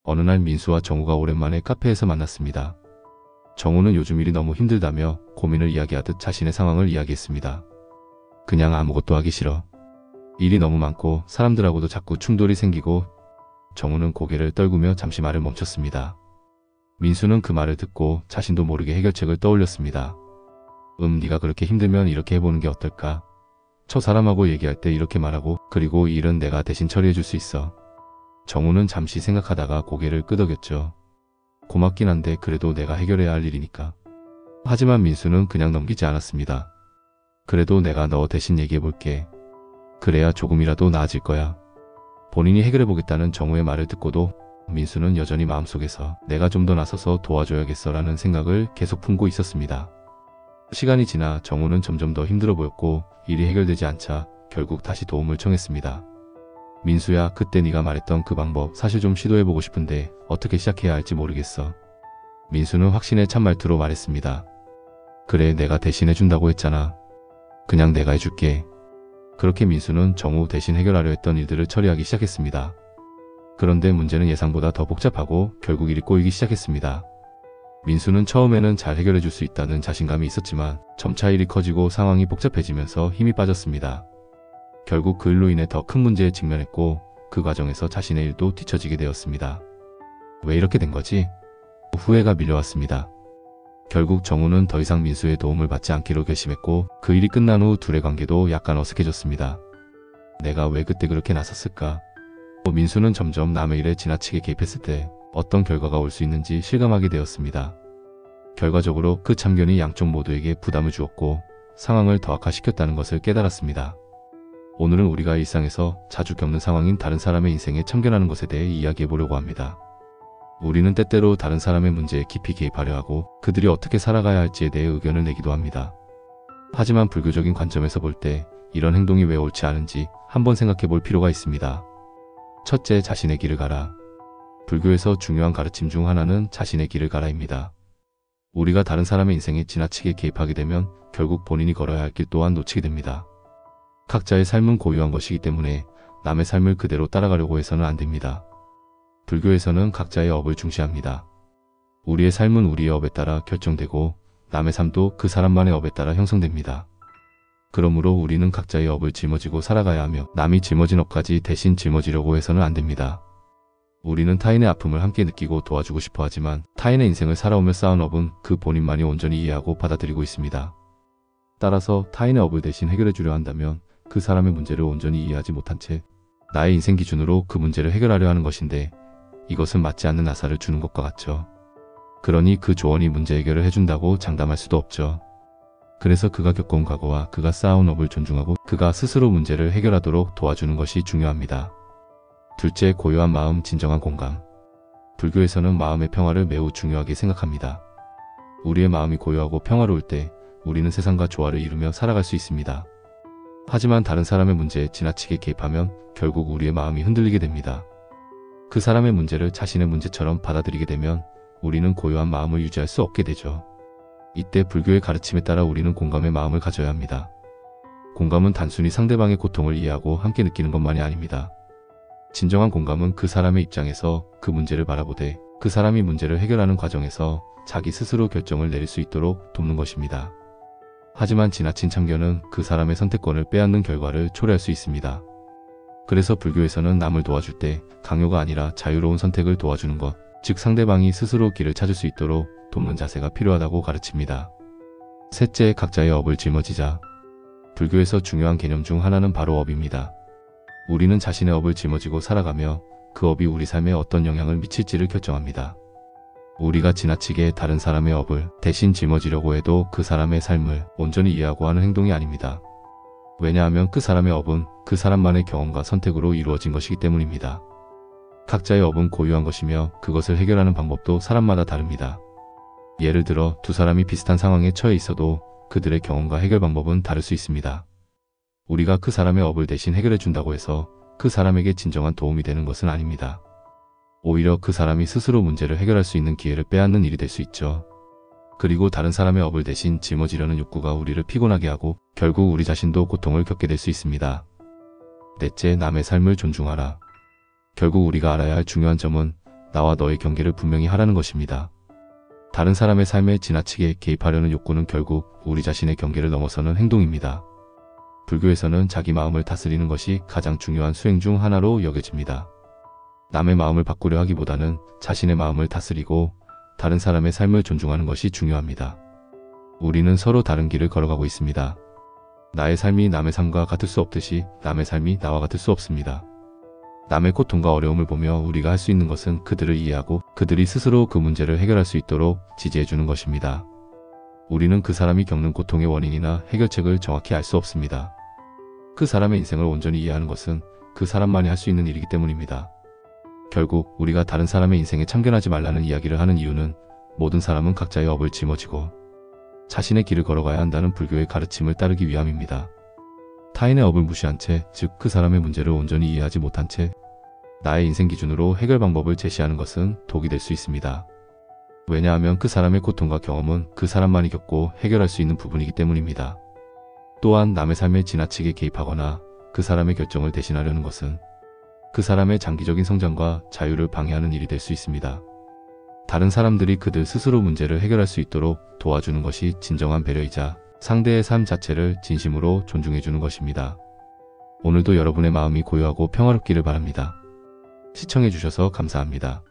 어느 날 민수와 정우가 오랜만에 카페에서 만났습니다. 정우는 요즘 일이 너무 힘들다며 고민을 이야기하듯 자신의 상황을 이야기했습니다. 그냥 아무것도 하기 싫어. 일이 너무 많고 사람들하고도 자꾸 충돌이 생기고. 정우는 고개를 떨구며 잠시 말을 멈췄습니다. 민수는 그 말을 듣고 자신도 모르게 해결책을 떠올렸습니다. 네가 그렇게 힘들면 이렇게 해보는 게 어떨까? 저 사람하고 얘기할 때 이렇게 말하고, 그리고 이 일은 내가 대신 처리해줄 수 있어. 정우는 잠시 생각하다가 고개를 끄덕였죠. 고맙긴 한데 그래도 내가 해결해야 할 일이니까. 하지만 민수는 그냥 넘기지 않았습니다. 그래도 내가 너 대신 얘기해볼게. 그래야 조금이라도 나아질 거야. 본인이 해결해보겠다는 정우의 말을 듣고도 민수는 여전히 마음속에서 내가 좀 더 나서서 도와줘야겠어 라는 생각을 계속 품고 있었습니다. 시간이 지나 정우는 점점 더 힘들어 보였고 일이 해결되지 않자 결국 다시 도움을 청했습니다. 민수야, 그때 네가 말했던 그 방법 사실 좀 시도해보고 싶은데 어떻게 시작해야 할지 모르겠어. 민수는 확신에 찬 말투로 말했습니다. 그래, 내가 대신 해준다고 했잖아. 그냥 내가 해줄게. 그렇게 민수는 정우 대신 해결하려 했던 일들을 처리하기 시작했습니다. 그런데 문제는 예상보다 더 복잡하고 결국 일이 꼬이기 시작했습니다. 민수는 처음에는 잘 해결해줄 수 있다는 자신감이 있었지만 점차 일이 커지고 상황이 복잡해지면서 힘이 빠졌습니다. 결국 그 일로 인해 더 큰 문제에 직면했고 그 과정에서 자신의 일도 뒤처지게 되었습니다. 왜 이렇게 된 거지? 후회가 밀려왔습니다. 결국 정우는 더 이상 민수의 도움을 받지 않기로 결심했고 그 일이 끝난 후 둘의 관계도 약간 어색해졌습니다. 내가 왜 그때 그렇게 나섰을까? 민수는 점점 남의 일에 지나치게 개입했을 때 어떤 결과가 올 수 있는지 실감하게 되었습니다. 결과적으로 그 참견이 양쪽 모두에게 부담을 주었고 상황을 더 악화시켰다는 것을 깨달았습니다. 오늘은 우리가 일상에서 자주 겪는 상황인 다른 사람의 인생에 참견하는 것에 대해 이야기해 보려고 합니다. 우리는 때때로 다른 사람의 문제에 깊이 개입하려 하고 그들이 어떻게 살아가야 할지에 대해 의견을 내기도 합니다. 하지만 불교적인 관점에서 볼 때 이런 행동이 왜 옳지 않은지 한번 생각해 볼 필요가 있습니다. 첫째, 자신의 길을 가라. 불교에서 중요한 가르침 중 하나는 자신의 길을 가라입니다. 우리가 다른 사람의 인생에 지나치게 개입하게 되면 결국 본인이 걸어야 할 길 또한 놓치게 됩니다. 각자의 삶은 고유한 것이기 때문에 남의 삶을 그대로 따라가려고 해서는 안 됩니다. 불교에서는 각자의 업을 중시합니다. 우리의 삶은 우리의 업에 따라 결정되고 남의 삶도 그 사람만의 업에 따라 형성됩니다. 그러므로 우리는 각자의 업을 짊어지고 살아가야 하며 남이 짊어진 업까지 대신 짊어지려고 해서는 안 됩니다. 우리는 타인의 아픔을 함께 느끼고 도와주고 싶어 하지만 타인의 인생을 살아오며 쌓은 업은 그 본인만이 온전히 이해하고 받아들이고 있습니다. 따라서 타인의 업을 대신 해결해 주려 한다면 그 사람의 문제를 온전히 이해하지 못한 채 나의 인생 기준으로 그 문제를 해결하려 하는 것인데 이것은 맞지 않는 아사를 주는 것과 같죠. 그러니 그 조언이 문제 해결을 해준다고 장담할 수도 없죠. 그래서 그가 겪어온 과거와 그가 쌓아온 업을 존중하고 그가 스스로 문제를 해결하도록 도와주는 것이 중요합니다. 둘째, 고요한 마음, 진정한 공감. 불교에서는 마음의 평화를 매우 중요하게 생각합니다. 우리의 마음이 고요하고 평화로울 때 우리는 세상과 조화를 이루며 살아갈 수 있습니다. 하지만 다른 사람의 문제에 지나치게 개입하면 결국 우리의 마음이 흔들리게 됩니다. 그 사람의 문제를 자신의 문제처럼 받아들이게 되면 우리는 고요한 마음을 유지할 수 없게 되죠. 이때 불교의 가르침에 따라 우리는 공감의 마음을 가져야 합니다. 공감은 단순히 상대방의 고통을 이해하고 함께 느끼는 것만이 아닙니다. 진정한 공감은 그 사람의 입장에서 그 문제를 바라보되 그 사람이 문제를 해결하는 과정에서 자기 스스로 결정을 내릴 수 있도록 돕는 것입니다. 하지만 지나친 참견은 그 사람의 선택권을 빼앗는 결과를 초래할 수 있습니다. 그래서 불교에서는 남을 도와줄 때 강요가 아니라 자유로운 선택을 도와주는 것, 즉 상대방이 스스로 길을 찾을 수 있도록 돕는 자세가 필요하다고 가르칩니다. 셋째, 각자의 업을 짊어지자. 불교에서 중요한 개념 중 하나는 바로 업입니다. 우리는 자신의 업을 짊어지고 살아가며 그 업이 우리 삶에 어떤 영향을 미칠지를 결정합니다. 우리가 지나치게 다른 사람의 업을 대신 짊어지려고 해도 그 사람의 삶을 온전히 이해하고 하는 행동이 아닙니다. 왜냐하면 그 사람의 업은 그 사람만의 경험과 선택으로 이루어진 것이기 때문입니다. 각자의 업은 고유한 것이며 그것을 해결하는 방법도 사람마다 다릅니다. 예를 들어 두 사람이 비슷한 상황에 처해 있어도 그들의 경험과 해결 방법은 다를 수 있습니다. 우리가 그 사람의 업을 대신 해결해 준다고 해서 그 사람에게 진정한 도움이 되는 것은 아닙니다. 오히려 그 사람이 스스로 문제를 해결할 수 있는 기회를 빼앗는 일이 될 수 있죠. 그리고 다른 사람의 업을 대신 짊어지려는 욕구가 우리를 피곤하게 하고 결국 우리 자신도 고통을 겪게 될 수 있습니다. 넷째, 남의 삶을 존중하라. 결국 우리가 알아야 할 중요한 점은 나와 너의 경계를 분명히 하라는 것입니다. 다른 사람의 삶에 지나치게 개입하려는 욕구는 결국 우리 자신의 경계를 넘어서는 행동입니다. 불교에서는 자기 마음을 다스리는 것이 가장 중요한 수행 중 하나로 여겨집니다. 남의 마음을 바꾸려 하기보다는 자신의 마음을 다스리고 다른 사람의 삶을 존중하는 것이 중요합니다. 우리는 서로 다른 길을 걸어가고 있습니다. 나의 삶이 남의 삶과 같을 수 없듯이 남의 삶이 나와 같을 수 없습니다. 남의 고통과 어려움을 보며 우리가 할 수 있는 것은 그들을 이해하고 그들이 스스로 그 문제를 해결할 수 있도록 지지해 주는 것입니다. 우리는 그 사람이 겪는 고통의 원인이나 해결책을 정확히 알 수 없습니다. 그 사람의 인생을 온전히 이해하는 것은 그 사람만이 할 수 있는 일이기 때문입니다. 결국 우리가 다른 사람의 인생에 참견하지 말라는 이야기를 하는 이유는 모든 사람은 각자의 업을 짊어지고 자신의 길을 걸어가야 한다는 불교의 가르침을 따르기 위함입니다. 타인의 업을 무시한 채, 즉 그 사람의 문제를 온전히 이해하지 못한 채 나의 인생 기준으로 해결 방법을 제시하는 것은 독이 될 수 있습니다. 왜냐하면 그 사람의 고통과 경험은 그 사람만이 겪고 해결할 수 있는 부분이기 때문입니다. 또한 남의 삶에 지나치게 개입하거나 그 사람의 결정을 대신하려는 것은 그 사람의 장기적인 성장과 자유를 방해하는 일이 될 수 있습니다. 다른 사람들이 그들 스스로 문제를 해결할 수 있도록 도와주는 것이 진정한 배려이자 상대의 삶 자체를 진심으로 존중해주는 것입니다. 오늘도 여러분의 마음이 고요하고 평화롭기를 바랍니다. 시청해주셔서 감사합니다.